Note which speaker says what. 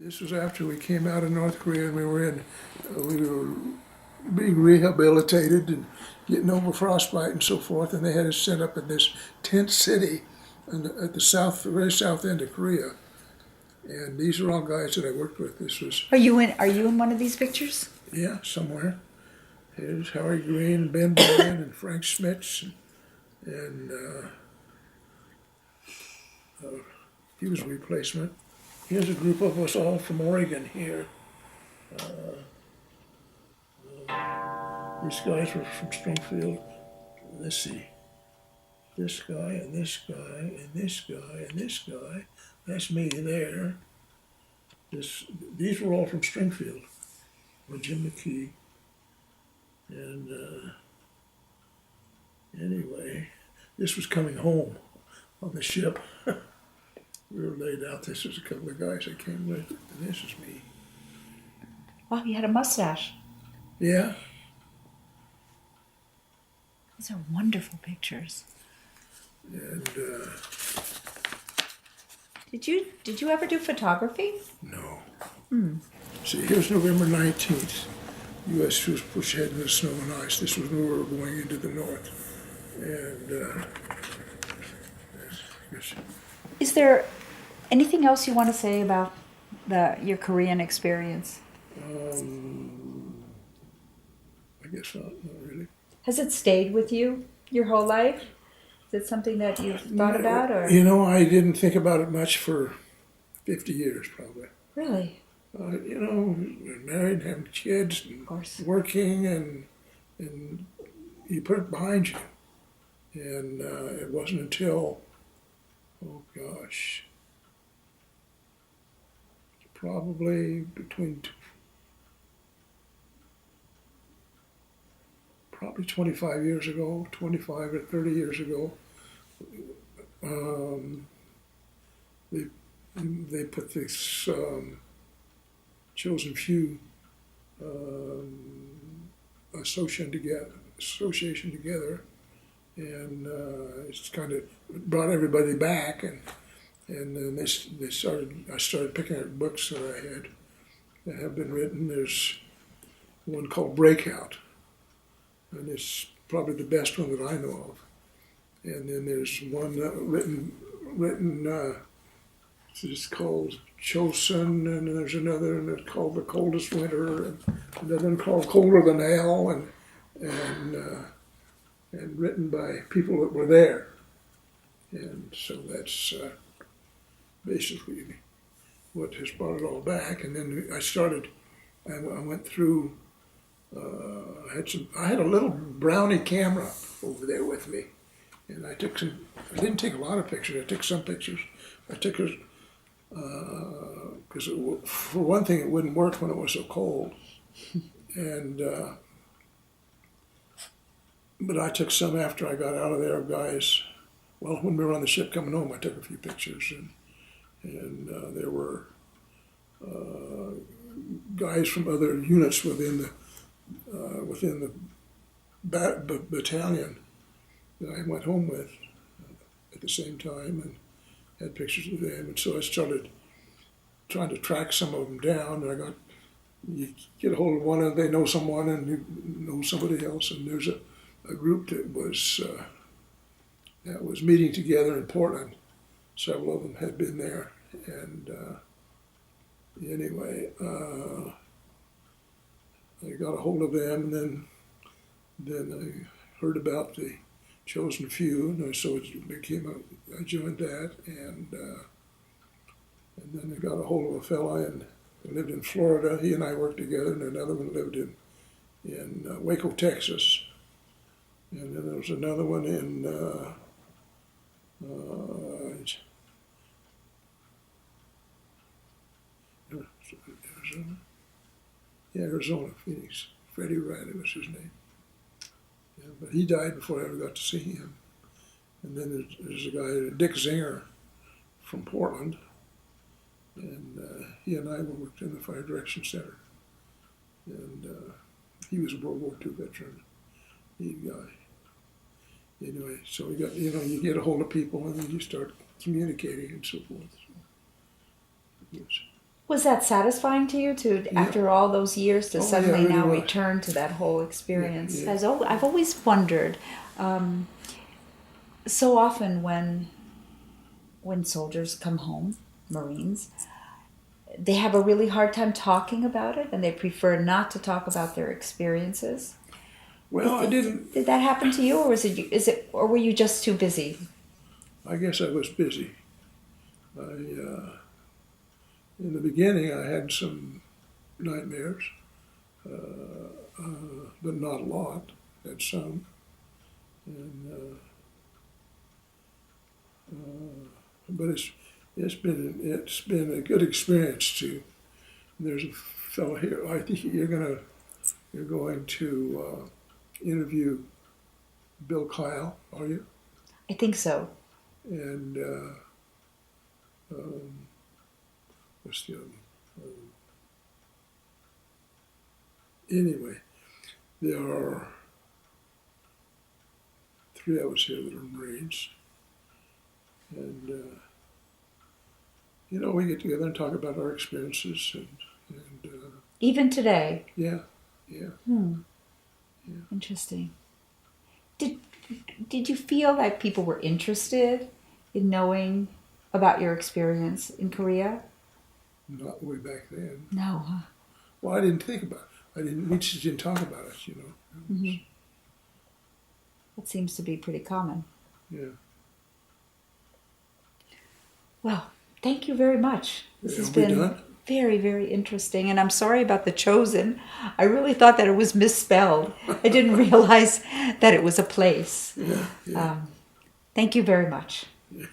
Speaker 1: This was after we came out of North Korea and we were being rehabilitated and getting over frostbite and so forth. And they had us set up in this tent city at the very south end of Korea. And these are all guys that I worked with. This was.
Speaker 2: Are you in one of these pictures?
Speaker 1: Yeah, somewhere. Here's Harry Green, Ben Bryan, and Frank Schmitz, and he was a replacement. Here's a group of us all from Oregon here. These guys were from Springfield. Let's see. This guy, and this guy, and this guy, and this guy. That's me there. These were all from Springfield. With Jim McKee. And anyway, this was coming home on the ship. We were laid out. This was a couple of guys I came with, and this is me.
Speaker 2: Wow, you had a mustache.
Speaker 1: Yeah.
Speaker 2: These are wonderful pictures.
Speaker 1: And
Speaker 2: Did you ever do photography?
Speaker 1: no. See, here's November 19th. U.S. troops pushed ahead in the snow and ice. This was when we were going into the north. And
Speaker 2: Is there anything else you want to say about your Korean experience?
Speaker 1: I guess not really.
Speaker 2: Has it stayed with you your whole life? Is it something that you've thought about, or
Speaker 1: You know, I didn't think about it much for 50 years, probably.
Speaker 2: really?
Speaker 1: You know, married, having kids, and
Speaker 2: Of course.
Speaker 1: working, and you put it behind you. And it wasn't until, oh gosh, probably probably 25 years ago, 25 or 30 years ago, they put this chosen few association together, and it's kind of brought everybody back, and then I started picking up books that have been written. There's one called Breakout, and it's probably the best one that I know of. And then there's one written. It's called Chosen, and then there's another, and it's called The Coldest Winter, and another one called Colder Than Hell, and written by people that were there. And so that's basically what has brought it all back. And then I went through. I had a little Brownie camera over there with me, and I took some. I didn't take a lot of pictures. I took some pictures. I took because for one thing, it wouldn't work when it was so cold, and but I took some after I got out of there, guys. Well, when we were on the ship coming home, I took a few pictures, and there were guys from other units within the battalion that I went home with at the same time, and had pictures of them. And so I started trying to track some of them down. And you get a hold of one, and they know someone, and you know somebody else. And there's a group that was meeting together in Portland. Several of them had been there, and anyway, I got a hold of them, and then I heard about the Chosen Few, and so I joined that, and then I got a hold of a fella and lived in Florida. He and I worked together, and another one lived in Waco, Texas, and then there was another one in Arizona, Phoenix. Freddie Riley was his name. Yeah, but he died before I ever got to see him. And then there's a guy, Dick Zinger, from Portland, and he and I worked in the Fire Direction Center. And he was a World War II veteran, neat guy. Anyway, so you get a hold of people, and then you start communicating and so forth. So, yes.
Speaker 2: Was that satisfying to you to,
Speaker 1: Yeah.
Speaker 2: after all those years, to
Speaker 1: Oh, yeah,
Speaker 2: suddenly
Speaker 1: it really
Speaker 2: now
Speaker 1: was.
Speaker 2: return to that whole experience?
Speaker 1: Yeah.
Speaker 2: I've always wondered, so often when soldiers come home, Marines, they have a really hard time talking about it, and they prefer not to talk about their experiences.
Speaker 1: Well, I didn't.
Speaker 2: Did that happen to you, or or were you just too busy?
Speaker 1: I guess I was busy. In the beginning, I had some nightmares, but not a lot. Had some, and but it's been a good experience too. There's a fellow here. I think you're going to interview Bill Kyle, are you?
Speaker 2: I think so.
Speaker 1: And what's the other one? Anyway, there are 3 of us here that are Marines, and we get together and talk about our experiences, and
Speaker 2: Even today.
Speaker 1: yeah.
Speaker 2: Interesting. Did you feel like people were interested in knowing about your experience in Korea?
Speaker 1: Not way back then.
Speaker 2: No, huh?
Speaker 1: Well, I didn't think about it. We just didn't talk about it,
Speaker 2: Mm-hmm. That seems to be pretty common.
Speaker 1: Yeah.
Speaker 2: Well, thank you very much. This has
Speaker 1: Are we
Speaker 2: been
Speaker 1: done?
Speaker 2: very, very interesting. And I'm sorry about the chosen. I really thought that it was misspelled. I didn't realize that it was a place.
Speaker 1: Yeah.
Speaker 2: Thank you very much.
Speaker 1: Yeah.